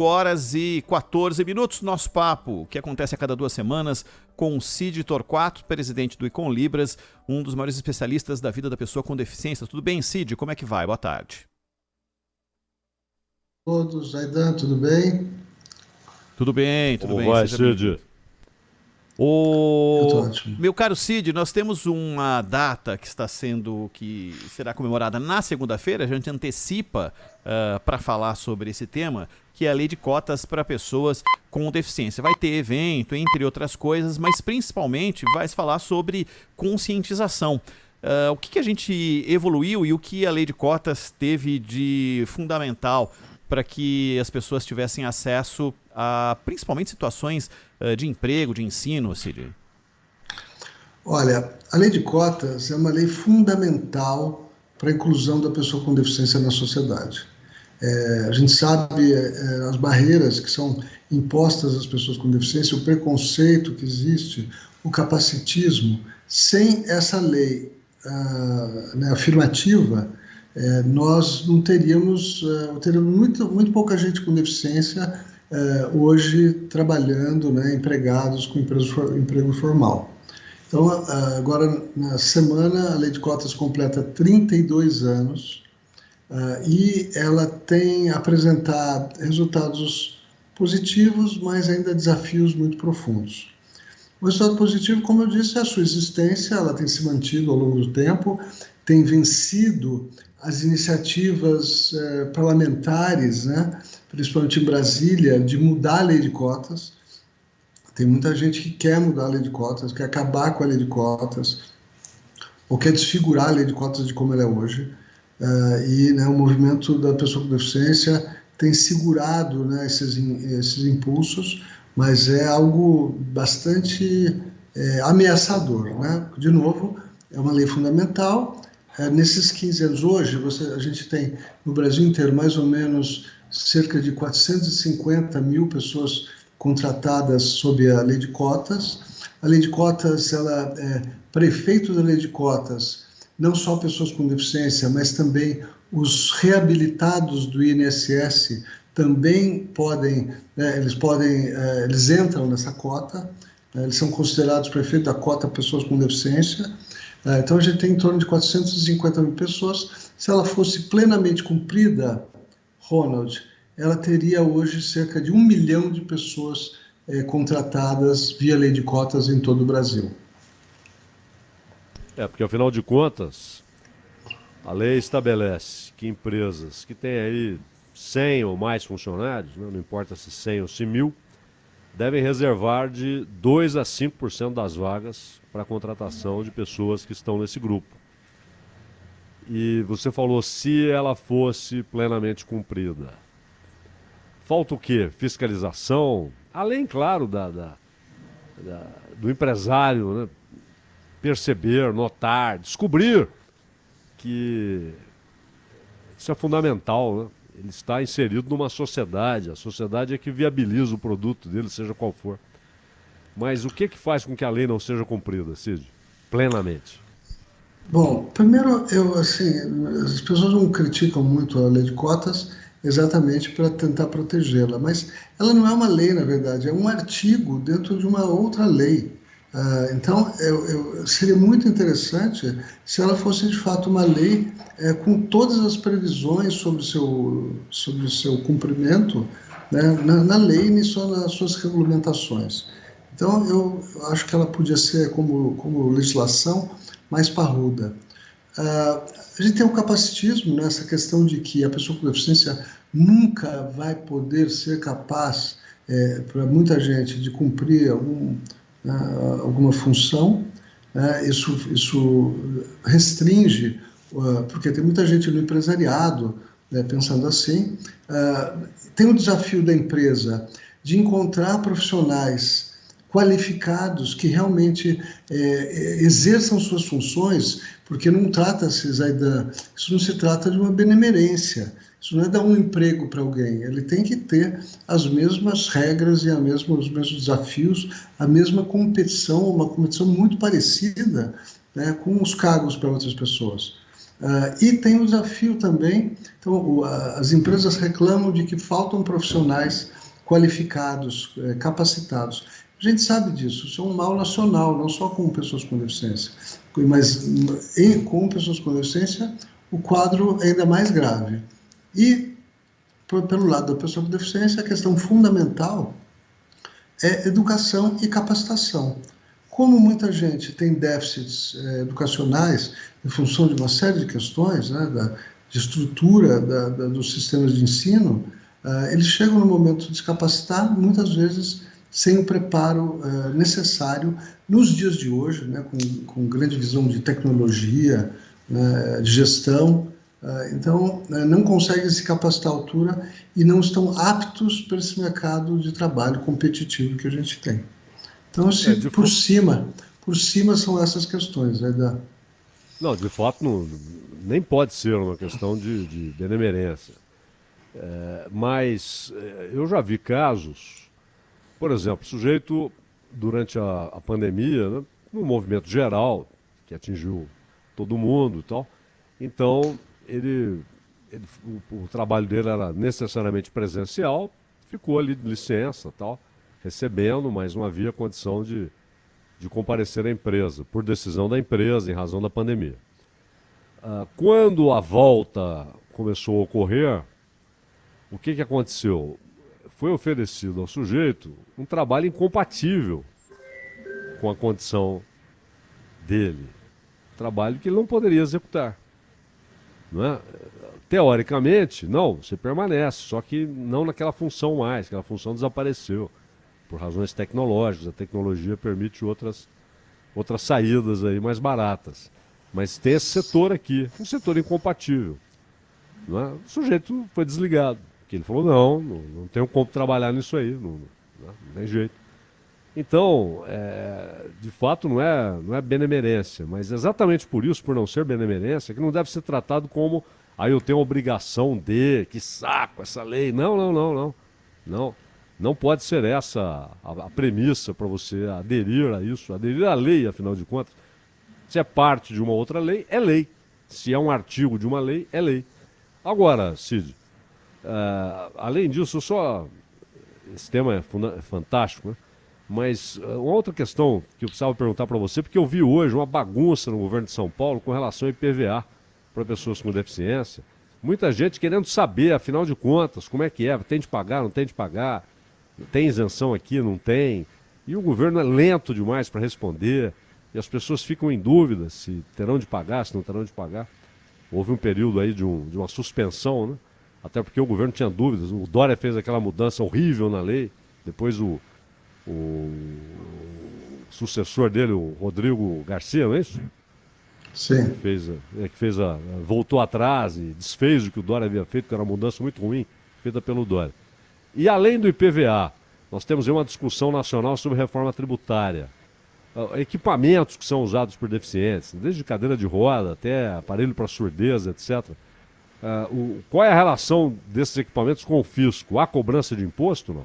5h14, nosso papo, que acontece a cada 2 semanas, com o Cid Torquato, presidente do Econlibras, um dos maiores especialistas da vida da pessoa com deficiência. Tudo bem, Cid? Como é que vai? Boa tarde. Todos, Aidan, tudo bem? Tudo bem, tudo Como bem. vai, Seja bem-vindo. Cid? Eu estou O ótimo. meu caro Cid, nós temos uma data que será comemorada na segunda-feira. A gente antecipa para falar sobre esse tema, que é a lei de cotas para pessoas com deficiência. Vai ter evento, entre outras coisas, mas principalmente vai se falar sobre conscientização. O que a gente evoluiu e o que a lei de cotas teve de fundamental para que as pessoas tivessem acesso a principalmente situações de emprego, de ensino, Cid? Olha, a lei de cotas é uma lei fundamental para a inclusão da pessoa com deficiência na sociedade. A gente sabe as barreiras que são impostas às pessoas com deficiência, o preconceito que existe, o capacitismo. Sem essa lei afirmativa, nós não teríamos muito pouca gente com deficiência hoje trabalhando, empregados com emprego formal. Então, agora, na semana, a lei de cotas completa 32 anos e ela tem apresentado resultados positivos, mas ainda desafios muito profundos. O resultado positivo, como eu disse, é a sua existência, ela tem se mantido ao longo do tempo, tem vencido as iniciativas parlamentares, principalmente em Brasília, de mudar a lei de cotas. Tem muita gente que quer mudar a lei de cotas, quer acabar com a lei de cotas, ou quer desfigurar a lei de cotas de como ela é hoje. O movimento da pessoa com deficiência tem segurado esses impulsos, mas é algo bastante ameaçador. De novo, é uma lei fundamental. Nesses 15 anos hoje, a gente tem no Brasil inteiro mais ou menos cerca de 450 mil pessoas contratadas sob a lei de cotas. A lei de cotas, prefeito da lei de cotas, não só pessoas com deficiência, mas também os reabilitados do INSS também podem, eles entram nessa cota, eles são considerados prefeito da cota pessoas com deficiência. Então a gente tem em torno de 450 mil pessoas. Se ela fosse plenamente cumprida, Ronald, ela teria hoje cerca de 1 milhão de pessoas contratadas via lei de cotas em todo o Brasil. Porque afinal de contas, a lei estabelece que empresas que têm aí 100 ou mais funcionários, não importa se 100 ou se 1.000, devem reservar de 2 a 5% das vagas para a contratação de pessoas que estão nesse grupo. E você falou se ela fosse plenamente cumprida. Falta o quê? Fiscalização, além, claro, do empresário, perceber, notar, descobrir que isso é fundamental, Ele está inserido numa sociedade, a sociedade é que viabiliza o produto dele, seja qual for. Mas o que faz com que a lei não seja cumprida, Cid? Plenamente. Bom, primeiro, as pessoas não criticam muito a lei de cotas exatamente para tentar protegê-la, mas ela não é uma lei, na verdade, é um artigo dentro de uma outra lei. Então, seria muito interessante se ela fosse de fato uma lei com todas as previsões sobre o seu cumprimento, na lei e só nas suas regulamentações. Então, eu acho que ela podia ser, como legislação, mais parruda. A gente tem o capacitismo, essa questão de que a pessoa com deficiência nunca vai poder ser capaz, para muita gente, de cumprir alguma função. Isso restringe, porque tem muita gente no empresariado pensando assim. Tem o desafio da empresa de encontrar profissionais qualificados que realmente exerçam suas funções, porque não trata-se, Zaidan, isso não se trata de uma benemerência, isso não é dar um emprego para alguém, ele tem que ter as mesmas regras e os mesmos desafios, a mesma competição, uma competição muito parecida com os cargos para outras pessoas. E tem o desafio também, então as empresas reclamam de que faltam profissionais qualificados, capacitados. A gente sabe disso, isso é um mal nacional, não só com pessoas com deficiência, mas com pessoas com deficiência o quadro é ainda mais grave. E, pelo lado da pessoa com deficiência, a questão fundamental é educação e capacitação. Como muita gente tem déficits educacionais em função de uma série de questões, né, de estrutura dos sistemas de ensino, eles chegam no momento de se capacitar, muitas vezes sem o preparo necessário nos dias de hoje, né, com grande visão de tecnologia, né, de gestão. Então, não conseguem se capacitar à altura e não estão aptos para esse mercado de trabalho competitivo que a gente tem. Então, por cima são essas questões, né, Não, de fato, nem pode ser uma questão de benemerência. Mas eu já vi casos, por exemplo, sujeito durante a pandemia, né, no movimento geral, que atingiu todo mundo e tal, então o trabalho dele era necessariamente presencial, ficou ali de licença tal, recebendo, mas não havia condição de comparecer à empresa, por decisão da empresa, em razão da pandemia. Quando a volta começou a ocorrer, o que aconteceu? Foi oferecido ao sujeito um trabalho incompatível com a condição dele. Trabalho que ele não poderia executar. Não é? Teoricamente, não, você permanece, só que não naquela função mais, aquela função desapareceu por razões tecnológicas. A tecnologia permite outras saídas aí mais baratas. Mas tem esse setor aqui, um setor incompatível. Não é? O sujeito foi desligado, porque ele falou, não tenho como trabalhar nisso aí, não tem jeito. Então, de fato, não é benemerência, mas exatamente por isso, por não ser benemerência, que não deve ser tratado como, eu tenho a obrigação que saco essa lei. Não. Não pode ser essa a premissa para você aderir a isso, aderir à lei, afinal de contas. Se é parte de uma outra lei, é lei. Se é um artigo de uma lei, é lei. Agora, Cid, além disso, esse tema é fantástico, né? Mas uma outra questão que eu precisava perguntar para você, porque eu vi hoje uma bagunça no governo de São Paulo com relação ao IPVA para pessoas com deficiência. Muita gente querendo saber, afinal de contas, como é que é, tem de pagar, não tem de pagar, tem isenção aqui, não tem. E o governo é lento demais para responder, e as pessoas ficam em dúvida se terão de pagar, se não terão de pagar. Houve um período aí de uma suspensão, né? Até porque o governo tinha dúvidas. O Dória fez aquela mudança horrível na lei, depois o sucessor dele, o Rodrigo Garcia, não é isso? Sim. Voltou atrás e desfez o que o Dória havia feito, que era uma mudança muito ruim, feita pelo Dória. E além do IPVA, nós temos aí uma discussão nacional sobre reforma tributária. Equipamentos que são usados por deficientes, desde cadeira de roda até aparelho para surdez, etc. Qual é a relação desses equipamentos com o fisco? Há cobrança de imposto, não?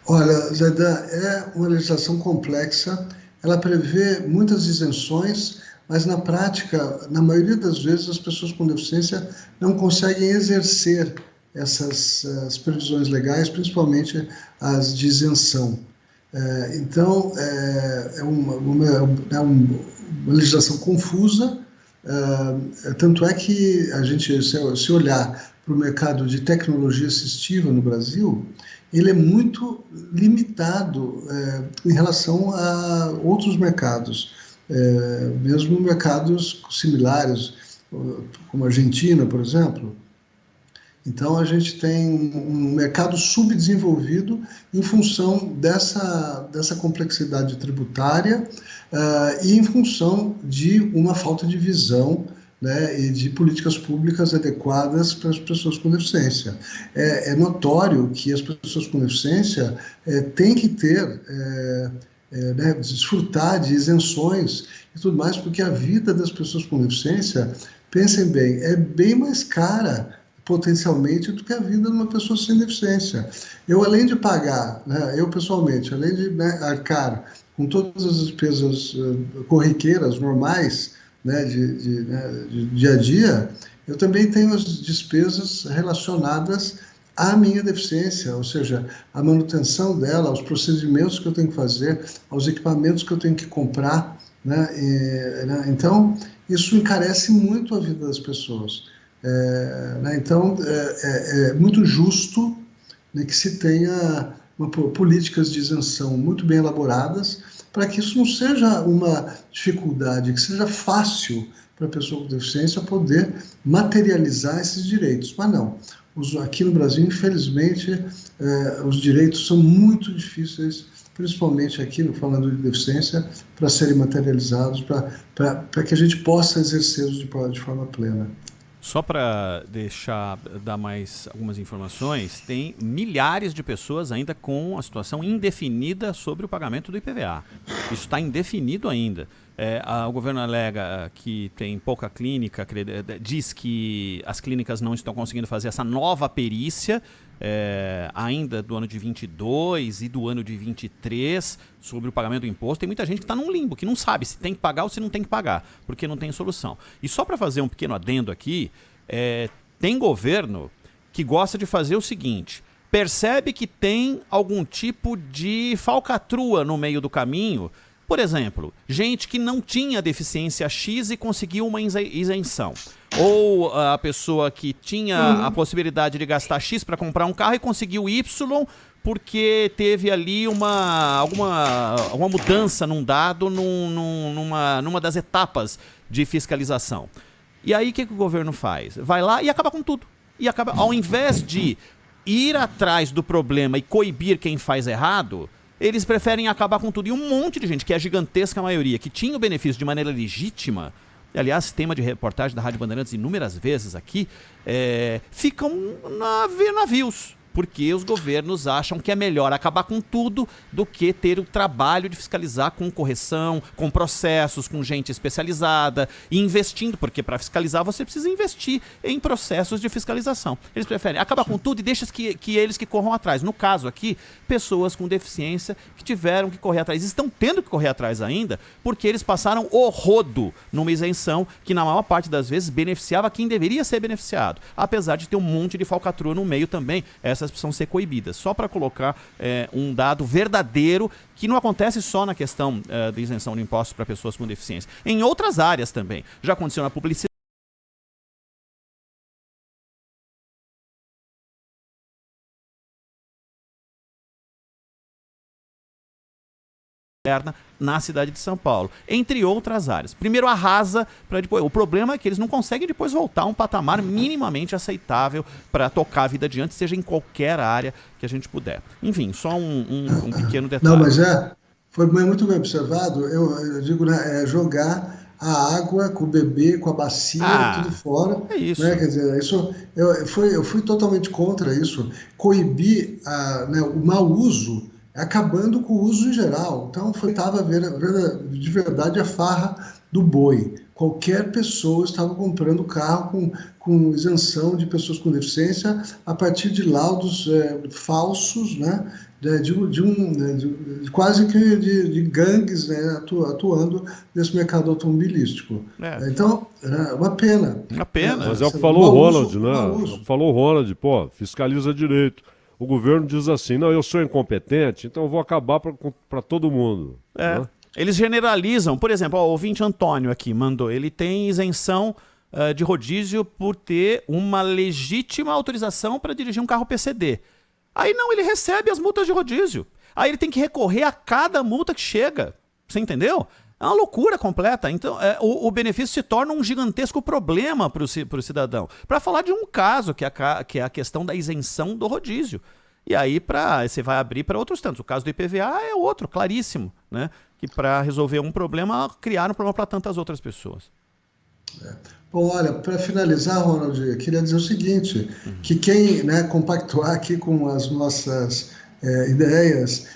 Olha, Zaidan, é uma legislação complexa, ela prevê muitas isenções, mas na prática, na maioria das vezes, as pessoas com deficiência não conseguem exercer essas previsões legais, principalmente as de isenção. Então, é uma legislação confusa, tanto é que a gente, se olhar para o mercado de tecnologia assistiva no Brasil, ele é muito limitado em relação a outros mercados, mesmo mercados similares, como a Argentina, por exemplo. Então, a gente tem um mercado subdesenvolvido em função dessa complexidade tributária e em função de uma falta de visão, né, e de políticas públicas adequadas para as pessoas com deficiência. É notório que as pessoas com deficiência têm que ter, né, desfrutar de isenções e tudo mais, porque a vida das pessoas com deficiência, pensem bem, é bem mais cara potencialmente do que a vida de uma pessoa sem deficiência. Eu, além de pagar, né, eu pessoalmente, além de, né, arcar com todas as despesas corriqueiras, normais, né, de dia a dia, eu também tenho as despesas relacionadas à minha deficiência, ou seja, a manutenção dela, aos procedimentos que eu tenho que fazer, aos equipamentos que eu tenho que comprar, né? Então, isso encarece muito a vida das pessoas. Né? Então, é muito justo, né, que se tenha políticas de isenção muito bem elaboradas, para que isso não seja uma dificuldade, que seja fácil para a pessoa com deficiência poder materializar esses direitos. Mas não. Aqui no Brasil, infelizmente, os direitos são muito difíceis, principalmente aqui, falando de deficiência, para serem materializados, para que a gente possa exercê-los de forma plena. Só para dar mais algumas informações, tem milhares de pessoas ainda com a situação indefinida sobre o pagamento do IPVA. Isso está indefinido ainda. O governo alega que tem pouca clínica, diz que as clínicas não estão conseguindo fazer essa nova perícia, ainda do ano de 22 e do ano de 23, sobre o pagamento do imposto. Tem muita gente que está num limbo, que não sabe se tem que pagar ou se não tem que pagar, porque não tem solução. E só para fazer um pequeno adendo aqui, tem governo que gosta de fazer o seguinte: percebe que tem algum tipo de falcatrua no meio do caminho. Por exemplo, gente que não tinha deficiência X e conseguiu uma isenção. Ou a pessoa que tinha a possibilidade de gastar X para comprar um carro e conseguiu Y porque teve ali alguma mudança num dado numa das etapas de fiscalização. E aí o que o governo faz? Vai lá e acaba com tudo. E acaba, ao invés de ir atrás do problema e coibir quem faz errado, eles preferem acabar com tudo. E um monte de gente, que é a gigantesca maioria, que tinha o benefício de maneira legítima, e, aliás, tema de reportagem da Rádio Bandeirantes inúmeras vezes aqui, ficam a ver navios. Porque os governos acham que é melhor acabar com tudo do que ter o trabalho de fiscalizar com correção, com processos, com gente especializada e investindo, porque para fiscalizar você precisa investir em processos de fiscalização. Eles preferem acabar com tudo e deixam que eles que corram atrás. No caso aqui, pessoas com deficiência que tiveram que correr atrás, estão tendo que correr atrás ainda, porque eles passaram o rodo numa isenção que na maior parte das vezes beneficiava quem deveria ser beneficiado, apesar de ter um monte de falcatrua no meio também. Essas precisam ser coibidas. Só para colocar um dado verdadeiro, que não acontece só na questão da isenção de impostos para pessoas com deficiência. Em outras áreas também. Já aconteceu na publicidade, na cidade de São Paulo, entre outras áreas. Primeiro arrasa, para depois. O problema é que eles não conseguem depois voltar a um patamar minimamente aceitável para tocar a vida adiante, seja em qualquer área que a gente puder. Enfim, só um pequeno detalhe. Não, mas foi muito bem observado. Eu digo, né, jogar a água com o bebê, com a bacia, tudo fora. É isso. Né? Quer dizer, eu fui totalmente contra isso. Coibir né, o mau uso, acabando com o uso em geral. Então, estava de verdade a farra do boi. Qualquer pessoa estava comprando carro com isenção de pessoas com deficiência a partir de laudos falsos, né? Quase que de gangues, né? Atuando nesse mercado automobilístico. Então, é uma pena. Uma pena. Mas é o que falou o Ronald, né? Falou o Ronald, fiscaliza direito. O governo diz assim, não, eu sou incompetente, então eu vou acabar para todo mundo. Né? Eles generalizam. Por exemplo, o ouvinte Antônio aqui mandou, ele tem isenção de rodízio por ter uma legítima autorização para dirigir um carro PCD. Aí não, ele recebe as multas de rodízio. Aí ele tem que recorrer a cada multa que chega. Você entendeu? É uma loucura completa. Então, o benefício se torna um gigantesco problema para o cidadão. Para falar de um caso, que é a questão da isenção do rodízio. E aí você vai abrir para outros tantos. O caso do IPVA é outro, claríssimo, né? Que para resolver um problema, criaram um problema para tantas outras pessoas. Bom, olha, para finalizar, Ronald, eu queria dizer o seguinte, que quem, né, compactuar aqui com as nossas ideias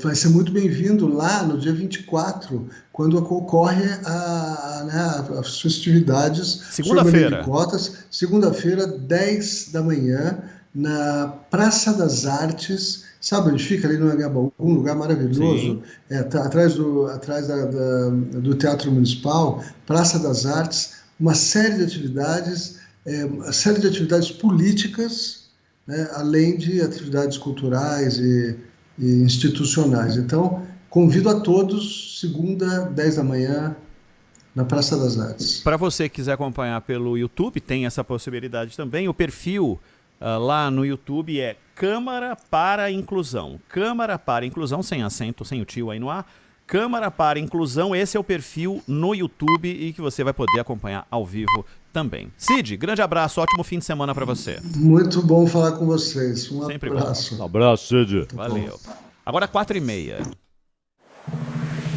vai ser muito bem-vindo lá no dia 24, quando ocorre as festividades sobre a lei de cotas, segunda-feira, 10 da manhã, na Praça das Artes, Sabe onde fica? Ali no Anhangabaú, um lugar maravilhoso, atrás do Teatro Municipal, Praça das Artes, uma série de atividades políticas, né, além de atividades culturais e institucionais. Então, convido a todos, segunda, 10 da manhã, na Praça das Artes. Para você que quiser acompanhar pelo YouTube, tem essa possibilidade também. O perfil lá no YouTube é Câmara para Inclusão. Câmara para Inclusão, sem acento, sem o tio aí no ar. Câmara para Inclusão, esse é o perfil no YouTube e que você vai poder acompanhar ao vivo também. Cid, grande abraço, ótimo fim de semana para você. Muito bom falar com vocês. Sempre abraço. Um abraço, Cid. Valeu. Agora 4h30.